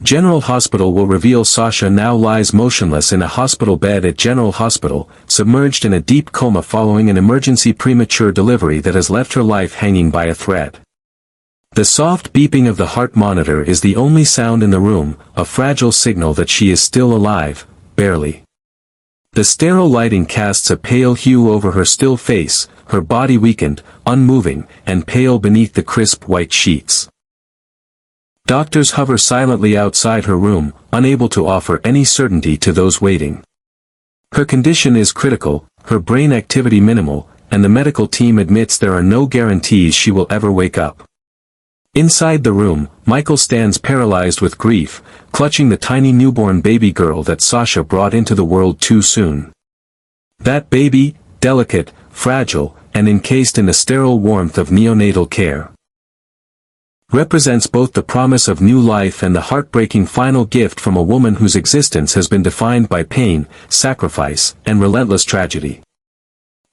General Hospital will reveal Sasha now lies motionless in a hospital bed at General Hospital, submerged in a deep coma following an emergency premature delivery that has left her life hanging by a thread. The soft beeping of the heart monitor is the only sound in the room, a fragile signal that she is still alive, barely. The sterile lighting casts a pale hue over her still face, her body weakened, unmoving, and pale beneath the crisp white sheets. Doctors hover silently outside her room, unable to offer any certainty to those waiting. Her condition is critical, her brain activity minimal, and the medical team admits there are no guarantees she will ever wake up. Inside the room, Michael stands paralyzed with grief, clutching the tiny newborn baby girl that Sasha brought into the world too soon. That baby, delicate, fragile, and encased in the sterile warmth of neonatal care, represents both the promise of new life and the heartbreaking final gift from a woman whose existence has been defined by pain, sacrifice, and relentless tragedy.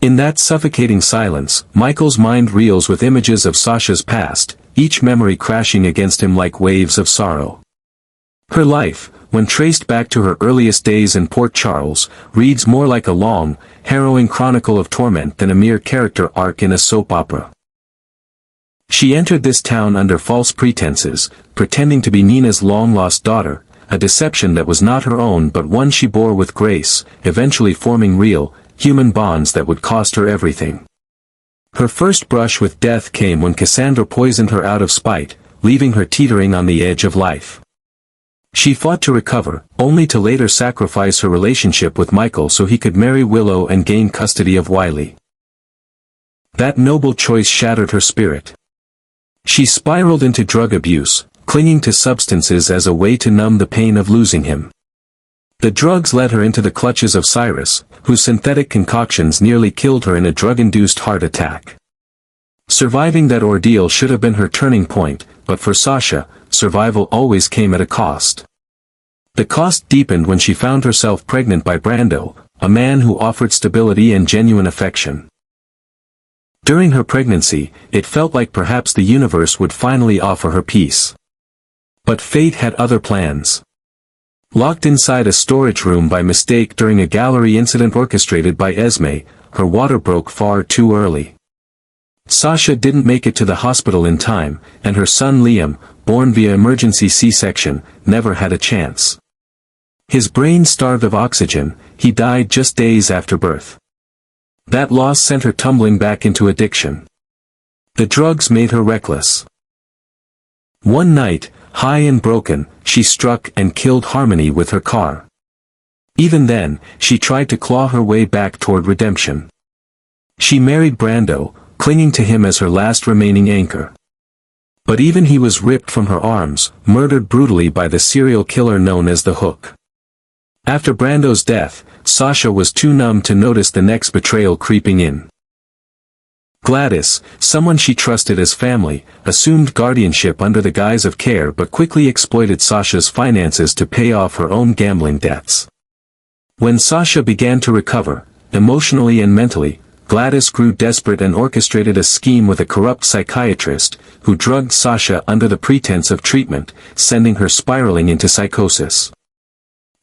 In that suffocating silence, Michael's mind reels with images of Sasha's past, each memory crashing against him like waves of sorrow. Her life, when traced back to her earliest days in Port Charles, reads more like a long, harrowing chronicle of torment than a mere character arc in a soap opera. She entered this town under false pretenses, pretending to be Nina's long-lost daughter, a deception that was not her own but one she bore with grace, eventually forming real, human bonds that would cost her everything. Her first brush with death came when Cassandra poisoned her out of spite, leaving her teetering on the edge of life. She fought to recover, only to later sacrifice her relationship with Michael so he could marry Willow and gain custody of Wiley. That noble choice shattered her spirit. She spiraled into drug abuse, clinging to substances as a way to numb the pain of losing him. The drugs led her into the clutches of Cyrus, whose synthetic concoctions nearly killed her in a drug-induced heart attack. Surviving that ordeal should have been her turning point, but for Sasha, survival always came at a cost. The cost deepened when she found herself pregnant by Brando, a man who offered stability and genuine affection. During her pregnancy, it felt like perhaps the universe would finally offer her peace. But fate had other plans. Locked inside a storage room by mistake during a gallery incident orchestrated by Esme, her water broke far too early. Sasha didn't make it to the hospital in time, and her son Liam, born via emergency C-section, never had a chance. His brain starved of oxygen, he died just days after birth. That loss sent her tumbling back into addiction. The drugs made her reckless. One night, high and broken, she struck and killed Harmony with her car. Even then, she tried to claw her way back toward redemption. She married Brando, clinging to him as her last remaining anchor. But even he was ripped from her arms, murdered brutally by the serial killer known as the Hook. After Brando's death, Sasha was too numb to notice the next betrayal creeping in. Gladys, someone she trusted as family, assumed guardianship under the guise of care but quickly exploited Sasha's finances to pay off her own gambling debts. When Sasha began to recover, emotionally and mentally, Gladys grew desperate and orchestrated a scheme with a corrupt psychiatrist, who drugged Sasha under the pretense of treatment, sending her spiraling into psychosis.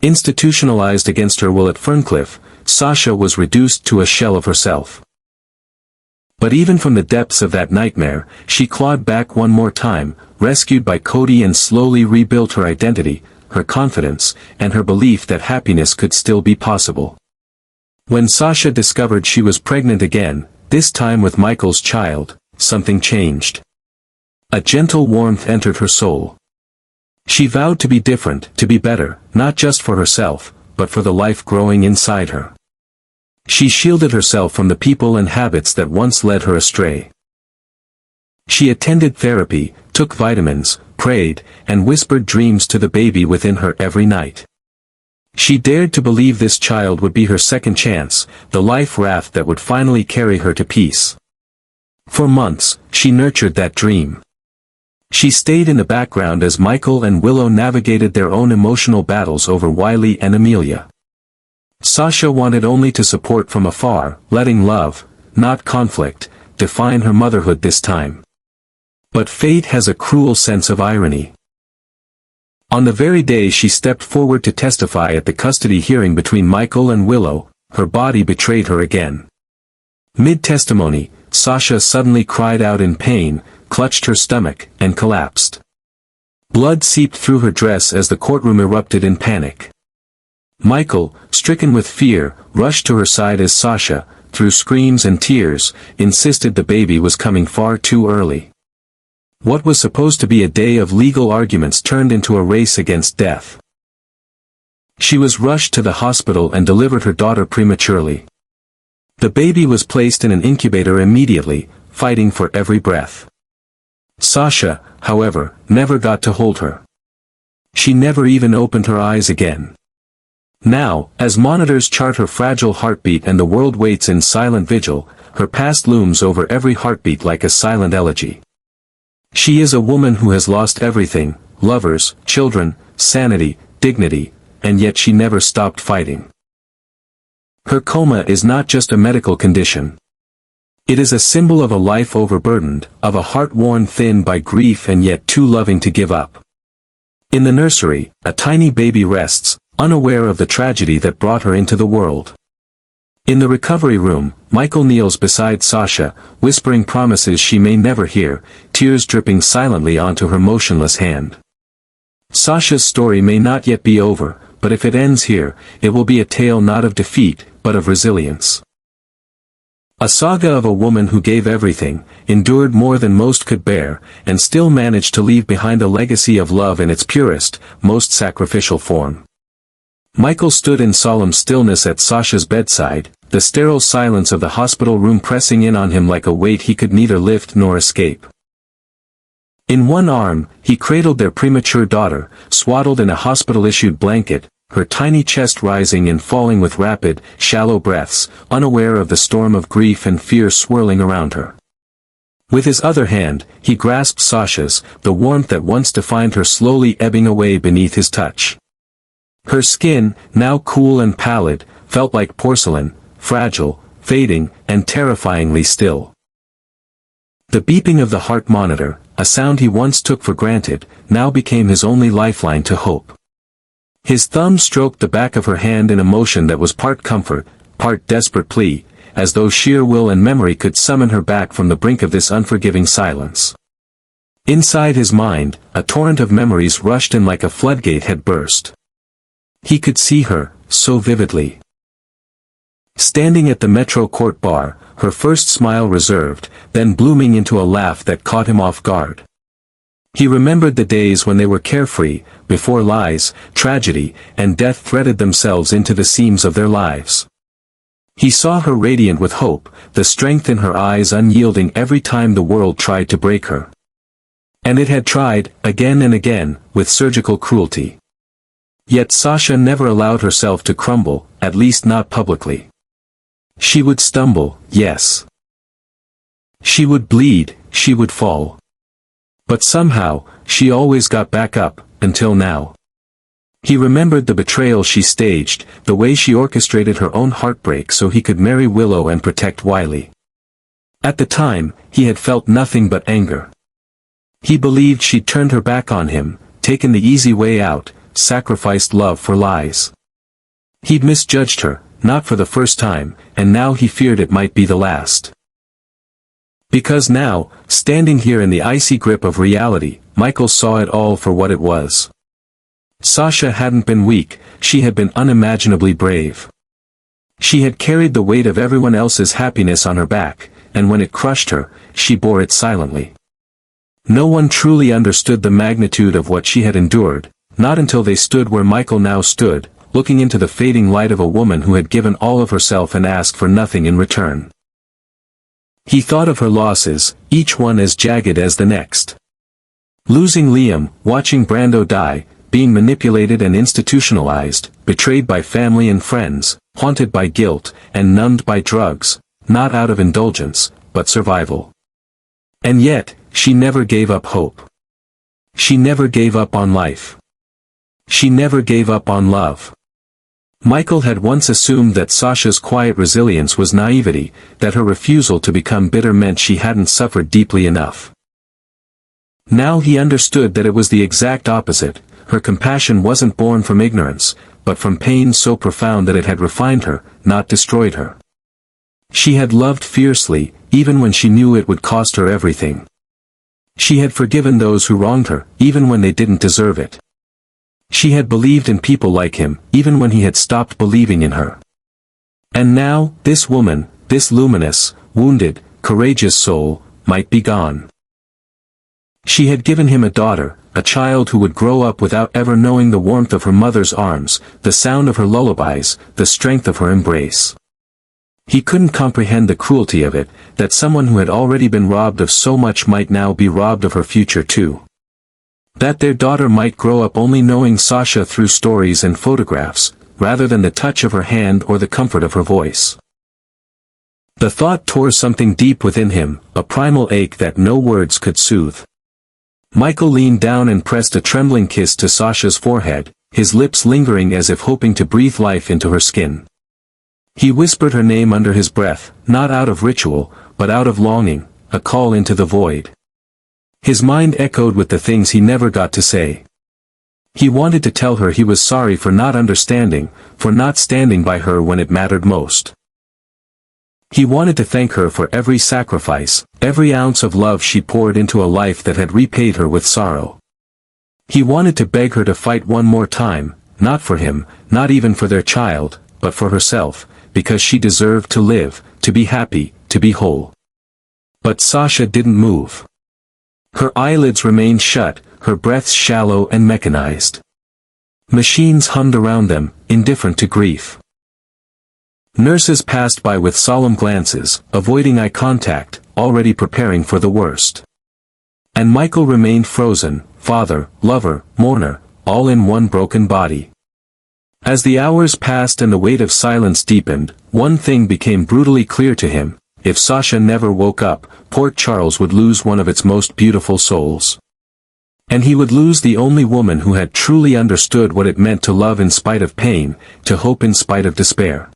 Institutionalized against her will at Ferncliff, Sasha was reduced to a shell of herself. But even from the depths of that nightmare, she clawed back one more time, rescued by Cody, and slowly rebuilt her identity, her confidence, and her belief that happiness could still be possible. When Sasha discovered she was pregnant again, this time with Michael's child, something changed. A gentle warmth entered her soul. She vowed to be different, to be better, not just for herself, but for the life growing inside her. She shielded herself from the people and habits that once led her astray. She attended therapy, took vitamins, prayed, and whispered dreams to the baby within her every night. She dared to believe this child would be her second chance, the life raft that would finally carry her to peace. For months, she nurtured that dream. She stayed in the background as Michael and Willow navigated their own emotional battles over Wiley and Amelia. Sasha wanted only to support from afar, letting love, not conflict, define her motherhood this time. But fate has a cruel sense of irony. On the very day she stepped forward to testify at the custody hearing between Michael and Willow, her body betrayed her again. Mid-testimony, Sasha suddenly cried out in pain, clutched her stomach, and collapsed. Blood seeped through her dress as the courtroom erupted in panic. Michael, stricken with fear, rushed to her side as Sasha, through screams and tears, insisted the baby was coming far too early. What was supposed to be a day of legal arguments turned into a race against death. She was rushed to the hospital and delivered her daughter prematurely. The baby was placed in an incubator immediately, fighting for every breath. Sasha, however, never got to hold her. She never even opened her eyes again. Now, as monitors chart her fragile heartbeat and the world waits in silent vigil, her past looms over every heartbeat like a silent elegy. She is a woman who has lost everything, lovers, children, sanity, dignity, and yet she never stopped fighting. Her coma is not just a medical condition. It is a symbol of a life overburdened, of a heart worn thin by grief and yet too loving to give up. In the nursery, a tiny baby rests, unaware of the tragedy that brought her into the world. In the recovery room, Michael kneels beside Sasha, whispering promises she may never hear, tears dripping silently onto her motionless hand. Sasha's story may not yet be over, but if it ends here, it will be a tale not of defeat, but of resilience. A saga of a woman who gave everything, endured more than most could bear, and still managed to leave behind a legacy of love in its purest, most sacrificial form. Michael stood in solemn stillness at Sasha's bedside, the sterile silence of the hospital room pressing in on him like a weight he could neither lift nor escape. In one arm, he cradled their premature daughter, swaddled in a hospital-issued blanket, her tiny chest rising and falling with rapid, shallow breaths, unaware of the storm of grief and fear swirling around her. With his other hand, he grasped Sasha's, the warmth that once defined her slowly ebbing away beneath his touch. Her skin, now cool and pallid, felt like porcelain, fragile, fading, and terrifyingly still. The beeping of the heart monitor, a sound he once took for granted, now became his only lifeline to hope. His thumb stroked the back of her hand in a motion that was part comfort, part desperate plea, as though sheer will and memory could summon her back from the brink of this unforgiving silence. Inside his mind, a torrent of memories rushed in like a floodgate had burst. He could see her, so vividly. Standing at the Metro Court bar, her first smile reserved, then blooming into a laugh that caught him off guard. He remembered the days when they were carefree, before lies, tragedy, and death threaded themselves into the seams of their lives. He saw her radiant with hope, the strength in her eyes unyielding every time the world tried to break her. And it had tried, again and again, with surgical cruelty. Yet Sasha never allowed herself to crumble, at least not publicly. She would stumble, yes. She would bleed, she would fall. But somehow, she always got back up, until now. He remembered the betrayal she staged, the way she orchestrated her own heartbreak so he could marry Willow and protect Wiley. At the time, he had felt nothing but anger. He believed she'd turned her back on him, taken the easy way out, sacrificed love for lies. He'd misjudged her, not for the first time, and now he feared it might be the last. Because now, standing here in the icy grip of reality, Michael saw it all for what it was. Sasha hadn't been weak, she had been unimaginably brave. She had carried the weight of everyone else's happiness on her back, and when it crushed her, she bore it silently. No one truly understood the magnitude of what she had endured, not until they stood where Michael now stood, looking into the fading light of a woman who had given all of herself and asked for nothing in return. He thought of her losses, each one as jagged as the next. Losing Liam, watching Brando die, being manipulated and institutionalized, betrayed by family and friends, haunted by guilt, and numbed by drugs, not out of indulgence, but survival. And yet, she never gave up hope. She never gave up on life. She never gave up on love. Michael had once assumed that Sasha's quiet resilience was naivety, that her refusal to become bitter meant she hadn't suffered deeply enough. Now he understood that it was the exact opposite, her compassion wasn't born from ignorance, but from pain so profound that it had refined her, not destroyed her. She had loved fiercely, even when she knew it would cost her everything. She had forgiven those who wronged her, even when they didn't deserve it. She had believed in people like him, even when he had stopped believing in her. And now, this woman, this luminous, wounded, courageous soul, might be gone. She had given him a daughter, a child who would grow up without ever knowing the warmth of her mother's arms, the sound of her lullabies, the strength of her embrace. He couldn't comprehend the cruelty of it, that someone who had already been robbed of so much might now be robbed of her future too. That their daughter might grow up only knowing Sasha through stories and photographs, rather than the touch of her hand or the comfort of her voice. The thought tore something deep within him, a primal ache that no words could soothe. Michael leaned down and pressed a trembling kiss to Sasha's forehead, his lips lingering as if hoping to breathe life into her skin. He whispered her name under his breath, not out of ritual, but out of longing, a call into the void. His mind echoed with the things he never got to say. He wanted to tell her he was sorry for not understanding, for not standing by her when it mattered most. He wanted to thank her for every sacrifice, every ounce of love she poured into a life that had repaid her with sorrow. He wanted to beg her to fight one more time, not for him, not even for their child, but for herself, because she deserved to live, to be happy, to be whole. But Sasha didn't move. Her eyelids remained shut, her breaths shallow and mechanized. Machines hummed around them, indifferent to grief. Nurses passed by with solemn glances, avoiding eye contact, already preparing for the worst. And Michael remained frozen, father, lover, mourner, all in one broken body. As the hours passed and the weight of silence deepened, one thing became brutally clear to him: if Sasha never woke up, Port Charles would lose one of its most beautiful souls. And he would lose the only woman who had truly understood what it meant to love in spite of pain, to hope in spite of despair.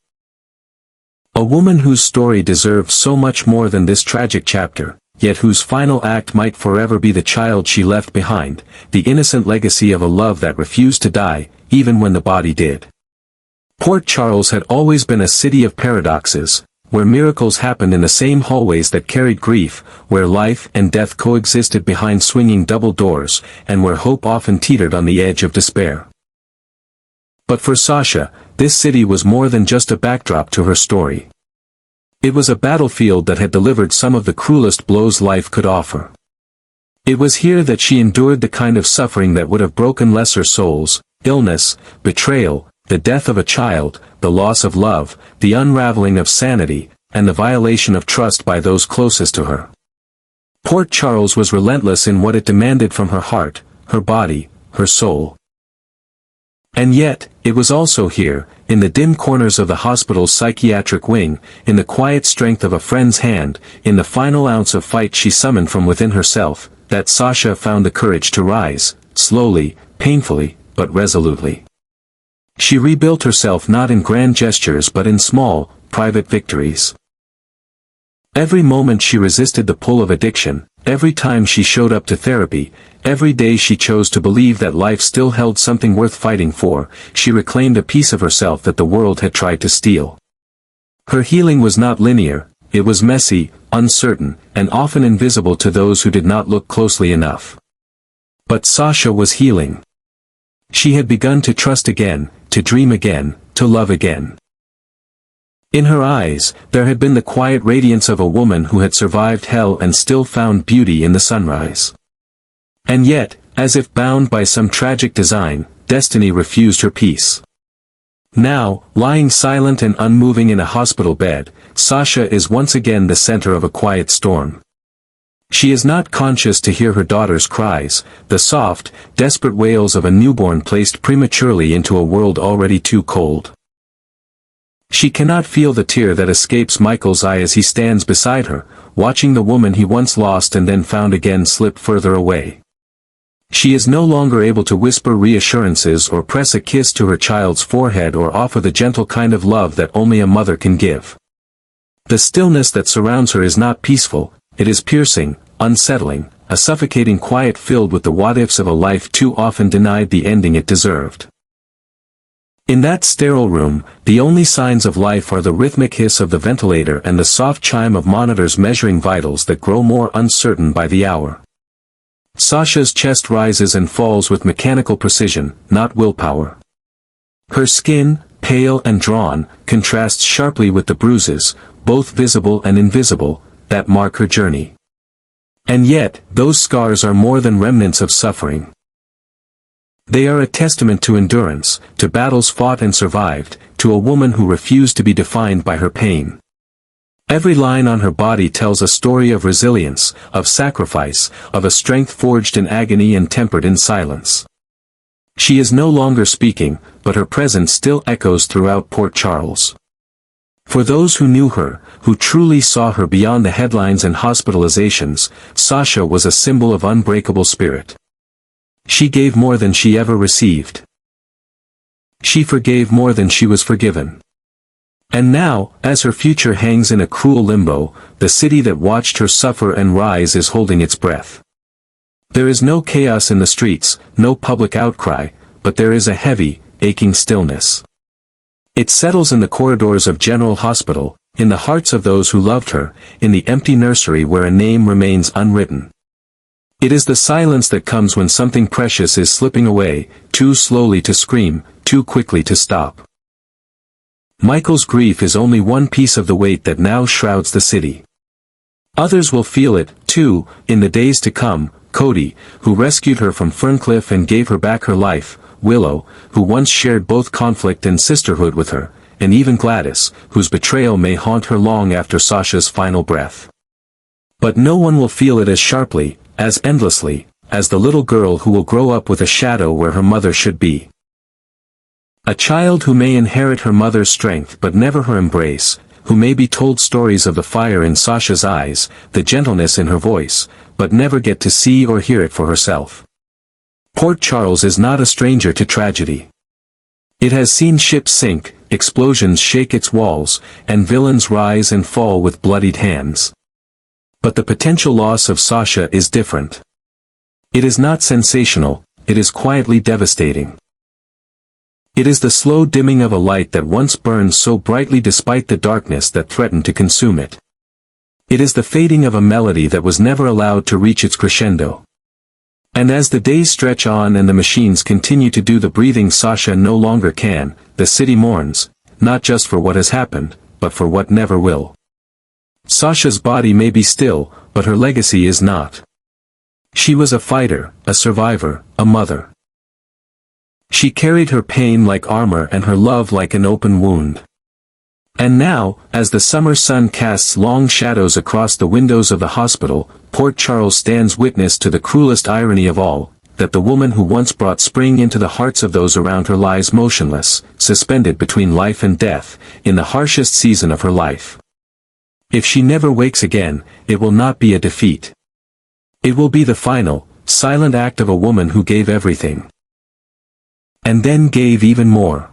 A woman whose story deserved so much more than this tragic chapter, yet whose final act might forever be the child she left behind, the innocent legacy of a love that refused to die, even when the body did. Port Charles had always been a city of paradoxes, where miracles happened in the same hallways that carried grief, where life and death coexisted behind swinging double doors, and where hope often teetered on the edge of despair. But for Sasha, this city was more than just a backdrop to her story. It was a battlefield that had delivered some of the cruelest blows life could offer. It was here that she endured the kind of suffering that would have broken lesser souls: illness, betrayal, the death of a child, the loss of love, the unraveling of sanity, and the violation of trust by those closest to her. Port Charles was relentless in what it demanded from her heart, her body, her soul. And yet, it was also here, in the dim corners of the hospital's psychiatric wing, in the quiet strength of a friend's hand, in the final ounce of fight she summoned from within herself, that Sasha found the courage to rise, slowly, painfully, but resolutely. She rebuilt herself not in grand gestures but in small, private victories. Every moment she resisted the pull of addiction, every time she showed up to therapy, every day she chose to believe that life still held something worth fighting for, she reclaimed a piece of herself that the world had tried to steal. Her healing was not linear, it was messy, uncertain, and often invisible to those who did not look closely enough. But Sasha was healing. She had begun to trust again, to dream again, to love again. In her eyes, there had been the quiet radiance of a woman who had survived hell and still found beauty in the sunrise. And yet, as if bound by some tragic design, destiny refused her peace. Now, lying silent and unmoving in a hospital bed, Sasha is once again the center of a quiet storm. She is not conscious to hear her daughter's cries, the soft, desperate wails of a newborn placed prematurely into a world already too cold. She cannot feel the tear that escapes Michael's eye as he stands beside her, watching the woman he once lost and then found again slip further away. She is no longer able to whisper reassurances or press a kiss to her child's forehead or offer the gentle kind of love that only a mother can give. The stillness that surrounds her is not peaceful, it is piercing, unsettling, a suffocating quiet filled with the what-ifs of a life too often denied the ending it deserved. In that sterile room, the only signs of life are the rhythmic hiss of the ventilator and the soft chime of monitors measuring vitals that grow more uncertain by the hour. Sasha's chest rises and falls with mechanical precision, not willpower. Her skin, pale and drawn, contrasts sharply with the bruises, both visible and invisible, that mark her journey. And yet, those scars are more than remnants of suffering. They are a testament to endurance, to battles fought and survived, to a woman who refused to be defined by her pain. Every line on her body tells a story of resilience, of sacrifice, of a strength forged in agony and tempered in silence. She is no longer speaking, but her presence still echoes throughout Port Charles. For those who knew her, who truly saw her beyond the headlines and hospitalizations, Sasha was a symbol of unbreakable spirit. She gave more than she ever received. She forgave more than she was forgiven. And now, as her future hangs in a cruel limbo, the city that watched her suffer and rise is holding its breath. There is no chaos in the streets, no public outcry, but there is a heavy, aching stillness. It settles in the corridors of General Hospital, in the hearts of those who loved her, in the empty nursery where a name remains unwritten. It is the silence that comes when something precious is slipping away, too slowly to scream, too quickly to stop. Michael's grief is only one piece of the weight that now shrouds the city. Others will feel it, too, in the days to come. Cody, who rescued her from Ferncliff and gave her back her life, Willow, who once shared both conflict and sisterhood with her, and even Gladys, whose betrayal may haunt her long after Sasha's final breath. But no one will feel it as sharply, as endlessly, as the little girl who will grow up with a shadow where her mother should be. A child who may inherit her mother's strength but never her embrace, who may be told stories of the fire in Sasha's eyes, the gentleness in her voice, but never get to see or hear it for herself. Port Charles is not a stranger to tragedy. It has seen ships sink, explosions shake its walls, and villains rise and fall with bloodied hands. But the potential loss of Sasha is different. It is not sensational, it is quietly devastating. It is the slow dimming of a light that once burned so brightly despite the darkness that threatened to consume it. It is the fading of a melody that was never allowed to reach its crescendo. And as the days stretch on and the machines continue to do the breathing Sasha no longer can, the city mourns, not just for what has happened, but for what never will. Sasha's body may be still, but her legacy is not. She was a fighter, a survivor, a mother. She carried her pain like armor and her love like an open wound. And now, as the summer sun casts long shadows across the windows of the hospital, Port Charles stands witness to the cruelest irony of all, that the woman who once brought spring into the hearts of those around her lies motionless, suspended between life and death, in the harshest season of her life. If she never wakes again, it will not be a defeat. It will be the final, silent act of a woman who gave everything. And then gave even more.